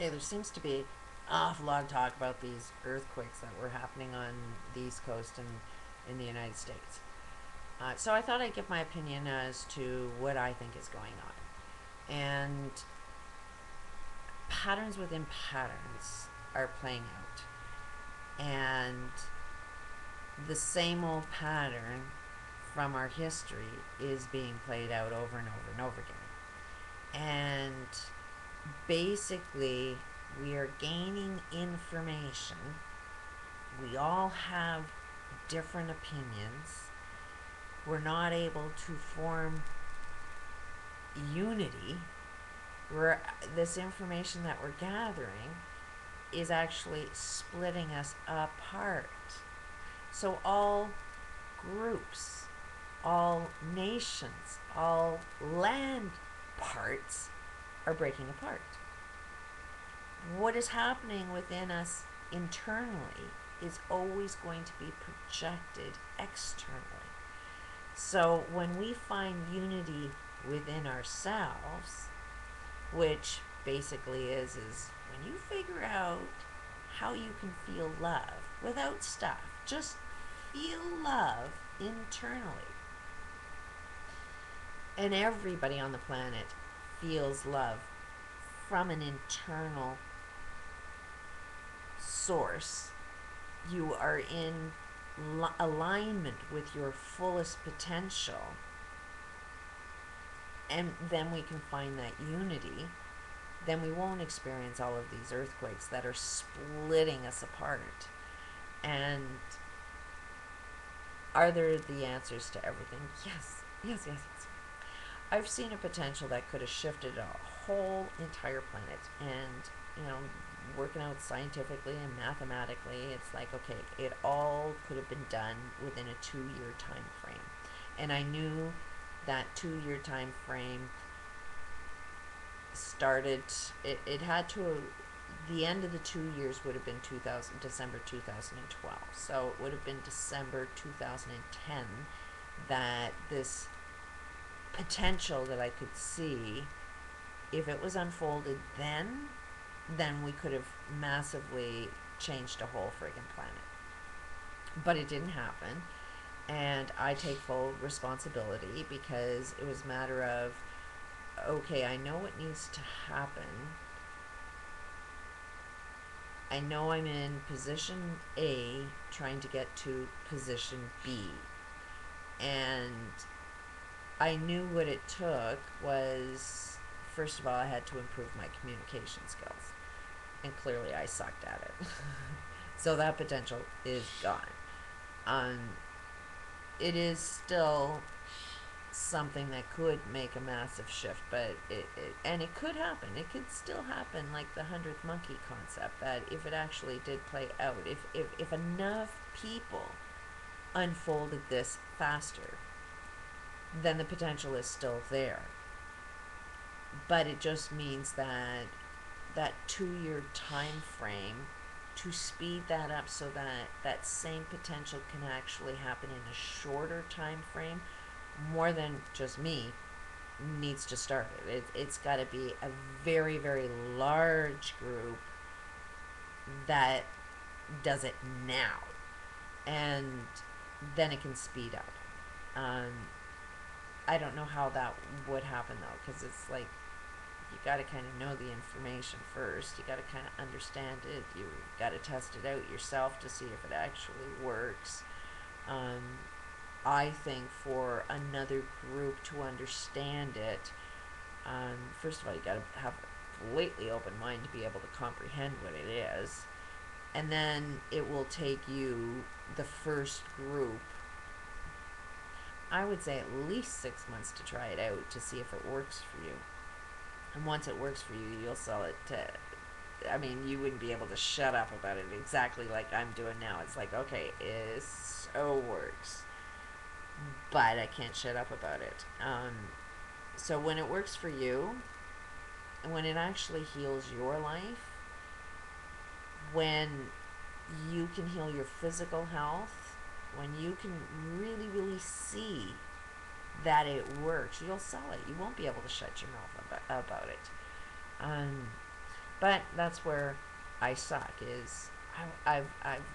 Okay, there seems to be an awful lot of talk about these earthquakes that were happening on the East Coast and in the United States. So I thought I'd give my opinion as to what I think is going on. And patterns within patterns are playing out. And the same old pattern from our history is being played out over and over and over again. And basically, we are gaining information. We all have different opinions. We're not able to form unity. This information that we're gathering is actually splitting us apart. So all groups, all nations, all land parts are breaking apart. What is happening within us internally is always going to be projected externally. So when we find unity within ourselves, which basically is when you figure out how you can feel love without stuff, just feel love internally. And everybody on the planet feels love from an internal source. You are in alignment with your fullest potential, and then we can find that unity. Then we won't experience all of these earthquakes that are splitting us apart. And are there the answers to everything? Yes, yes, yes, yes. I've seen a potential that could have shifted a whole entire planet. And, working out scientifically and mathematically, it's like, okay, it all could have been done within a 2-year time frame. And I knew that 2-year time frame started, it had to, the end of the 2 years would have been December 2012. So it would have been December 2010 that this potential that I could see, if it was unfolded then we could have massively changed a whole friggin' planet. But it didn't happen, and I take full responsibility because it was a matter of, okay, I know what needs to happen. I know I'm in position A trying to get to position B. And I knew what it took was, first of all, I had to improve my communication skills. And clearly I sucked at it. So that potential is gone. It is still something that could make a massive shift, but it could happen. It could still happen, like the 100th monkey concept, that if it actually did play out, if enough people unfolded this faster, then the potential is still there. But it just means that 2-year time frame, to speed that up so that that same potential can actually happen in a shorter time frame, more than just me, needs to start it. It's got to be a very, very large group that does it now, and then it can speed up. I don't know how that would happen though, because it's like, you got to kind of know the information first. You got to kind of understand it. You got to test it out yourself to see if it actually works. I think for another group to understand it, first of all, you got to have a completely open mind to be able to comprehend what it is. And then it will take you, the first group, I would say at least 6 months to try it out to see if it works for you. And once it works for you, you'll sell it to, you wouldn't be able to shut up about it exactly like I'm doing now. It's like, okay, it so works, but I can't shut up about it. So when it works for you, when it actually heals your life, when you can heal your physical health, when you can really, really see that it works, you'll sell it. You won't be able to shut your mouth about it. But that's where I suck. Is I've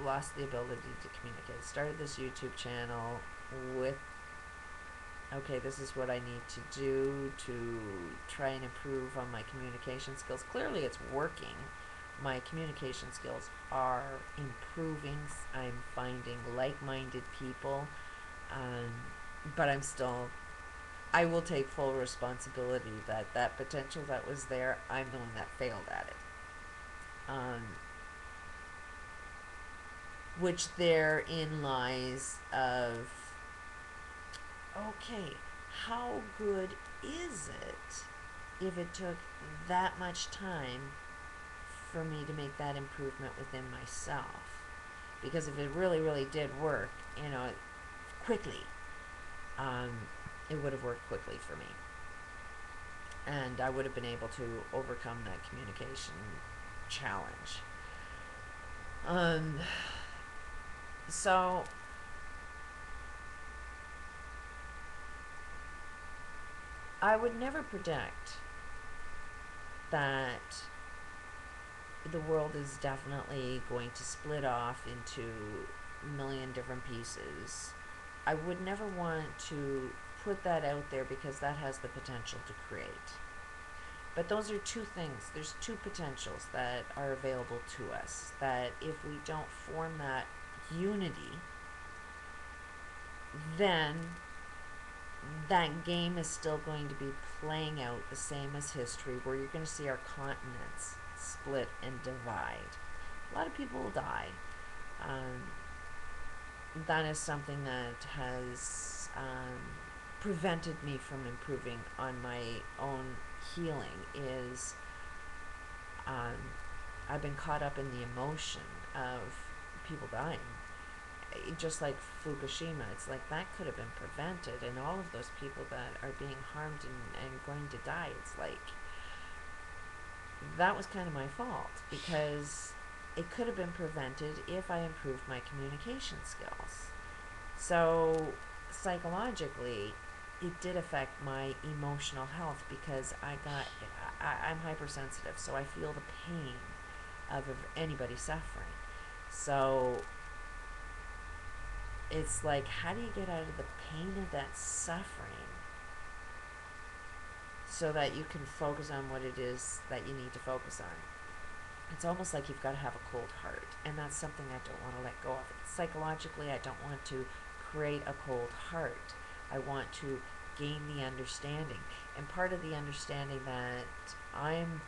lost the ability to communicate. I started this YouTube channel with, okay, this is what I need to do to try and improve on my communication skills. Clearly, it's working. My communication skills are improving. I'm finding like-minded people, um, but I will take full responsibility that that potential that was there, I'm the one that failed at it. Which therein lies of, okay, how good is it if it took that much time for me to make that improvement within myself? Because if it really, really did work, quickly, um, it would have worked quickly for me. And I would have been able to overcome that communication challenge. So I would never predict that the world is definitely going to split off into a million different pieces. I would never want to put that out there because that has the potential to create. But those are two things. There's two potentials that are available to us, that if we don't form that unity, then that game is still going to be playing out the same as history, where you're going to see our continents split and divide. A lot of people will die. That is something that has prevented me from improving on my own healing. Is I've been caught up in the emotion of people dying. Just like Fukushima, it's like that could have been prevented, and all of those people that are being harmed and going to die, it's like that was kind of my fault, because it could have been prevented if I improved my communication skills. So psychologically, it did affect my emotional health, because I'm hypersensitive, so I feel the pain of anybody suffering. So it's like, how do you get out of the pain of that suffering so that you can focus on what it is that you need to focus on? It's almost like you've got to have a cold heart, and that's something I don't want to let go of. Psychologically, I don't want to create a cold heart. I want to gain the understanding. And part of the understanding that I'm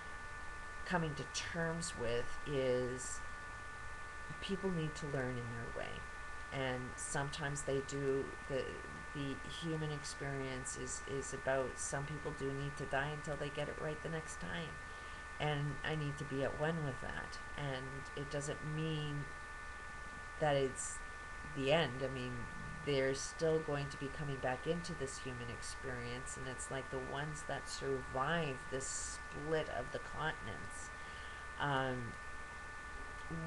coming to terms with is people need to learn in their way. And sometimes they do. The human experience is about, some people do need to die until they get it right the next time. And I need to be at one with that. And it doesn't mean that it's the end. I mean, they're still going to be coming back into this human experience, and it's like the ones that survive this split of the continents.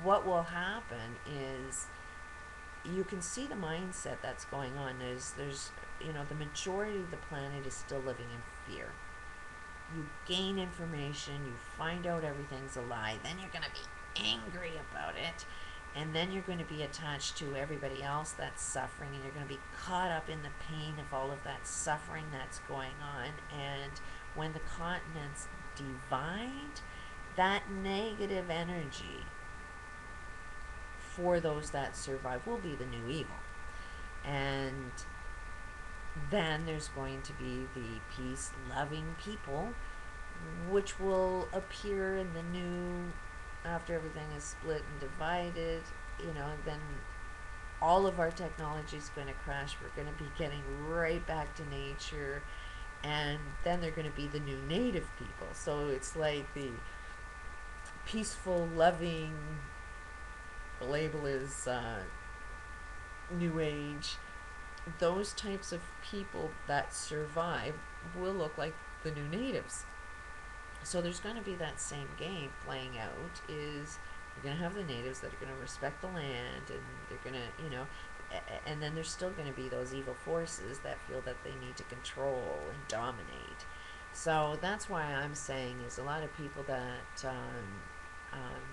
What will happen is, you can see the mindset that's going on. There's the majority of the planet is still living in fear. You gain information, you find out everything's a lie, then you're going to be angry about it, and then you're going to be attached to everybody else that's suffering, and you're going to be caught up in the pain of all of that suffering that's going on. And when the continents divide, that negative energy for those that survive will be the new evil. And then there's going to be the peace-loving people, which will appear in the new, after everything is split and divided, then all of our technology is going to crash. We're going to be getting right back to nature, and then they're going to be the new native people. So it's like the peaceful, loving, the label is New Age. Those types of people that survive will look like the new natives. So there's going to be that same game playing out. Is you're going to have the natives that are going to respect the land, and they're going to, and then there's still going to be those evil forces that feel that they need to control and dominate. So that's why I'm saying is a lot of people that um,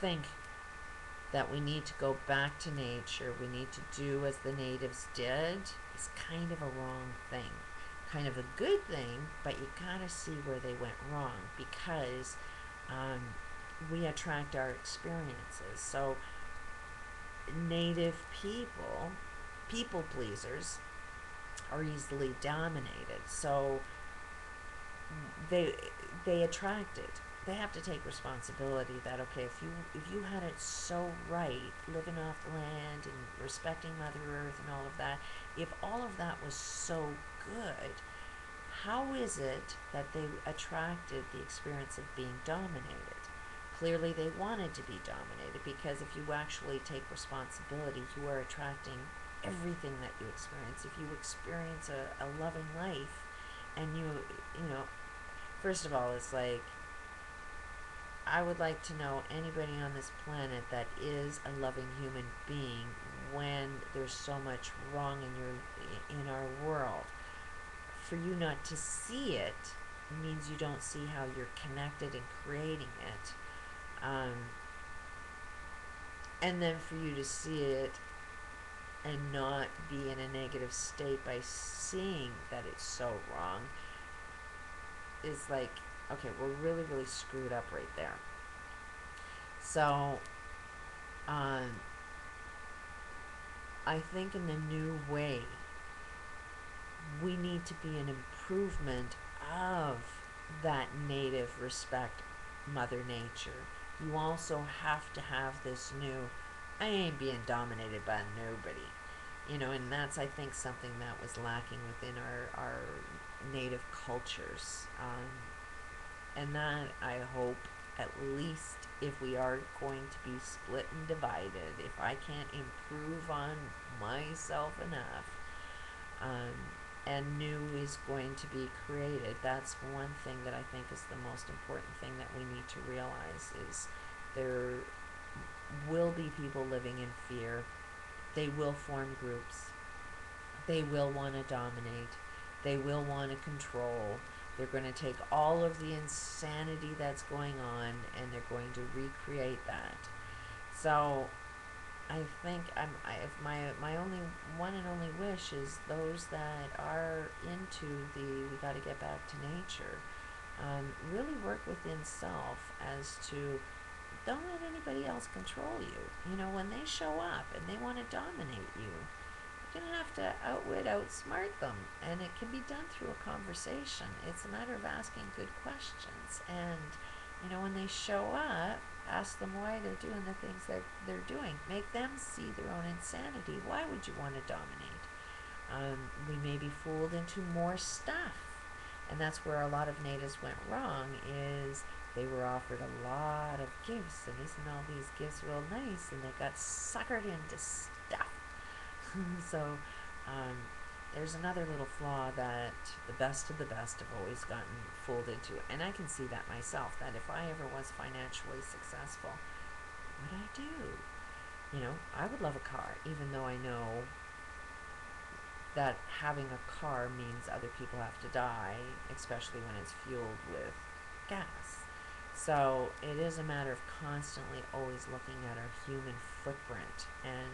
think that we need to go back to nature, we need to do as the natives did, is kind of a wrong thing. Kind of a good thing, but you gotta see where they went wrong because um, we attract our experiences. So, native people, people pleasers, are easily dominated. So, they they attract it. They have to take responsibility that okay, if you had it so right, living off the land and respecting Mother Earth and all of that, if all of that was so good, how is it that they attracted the experience of being dominated? Clearly, they wanted to be dominated because if you actually take responsibility, you are attracting everything that you experience. If you experience a loving life, and you know, first of all, it's like I would like to know anybody on this planet that is a loving human being when there's so much wrong in our world. For you not to see it means you don't see how you're connected and creating it. Um, and then for you to see it and not be in a negative state by seeing that it's so wrong is like, okay, we're really, really screwed up right there. So, um, I think in the new way, we need to be an improvement of that native respect Mother Nature. You also have to have this new, I ain't being dominated by nobody. And that's, I think, something that was lacking within our native cultures. And that, I hope, at least if we are going to be split and divided, if I can't improve on myself enough, um, and new is going to be created. That's one thing that I think is the most important thing that we need to realize is there will be people living in fear. They will form groups. They will want to dominate. They will want to control. They're going to take all of the insanity that's going on and they're going to recreate that. So I think if my only one and only wish is those that are into we got to get back to nature, really work within self as to don't let anybody else control you. When they show up and they want to dominate you, you're gonna have to outsmart them, and it can be done through a conversation. It's a matter of asking good questions, and when they show up, ask them why they're doing the things that they're doing. Make them see their own insanity. Why would you want to dominate? We may be fooled into more stuff, and that's where a lot of natives went wrong. Is they were offered a lot of gifts, and isn't all these gifts real nice? And they got suckered into stuff. So there's another little flaw that the best of the best have always gotten fooled into, and I can see that myself, that if I ever was financially successful, what would I do? I would love a car, even though I know that having a car means other people have to die, especially when it's fueled with gas. So it is a matter of constantly always looking at our human footprint, and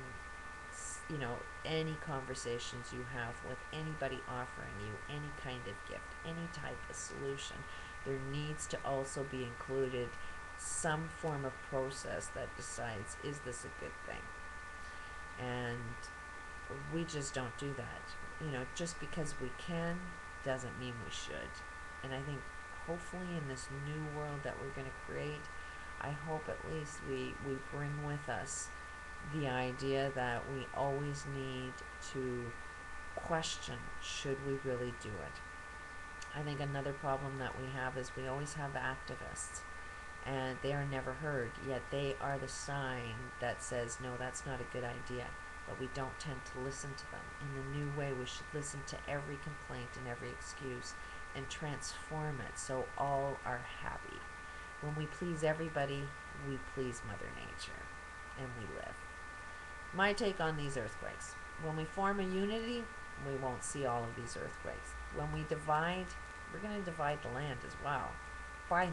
any conversations you have with anybody offering you any kind of gift, any type of solution, there needs to also be included some form of process that decides, is this a good thing? And we just don't do that. Just because we can doesn't mean we should. And I think hopefully in this new world that we're going to create, I hope at least we bring with us the idea that we always need to question, should we really do it? I think another problem that we have is we always have activists, and they are never heard, yet they are the sign that says, no, that's not a good idea. But we don't tend to listen to them. In the new way, we should listen to every complaint and every excuse and transform it so all are happy. When we please everybody, we please Mother Nature, and we live. My take on these earthquakes. When we form a unity, we won't see all of these earthquakes. When we divide, we're going to divide the land as well.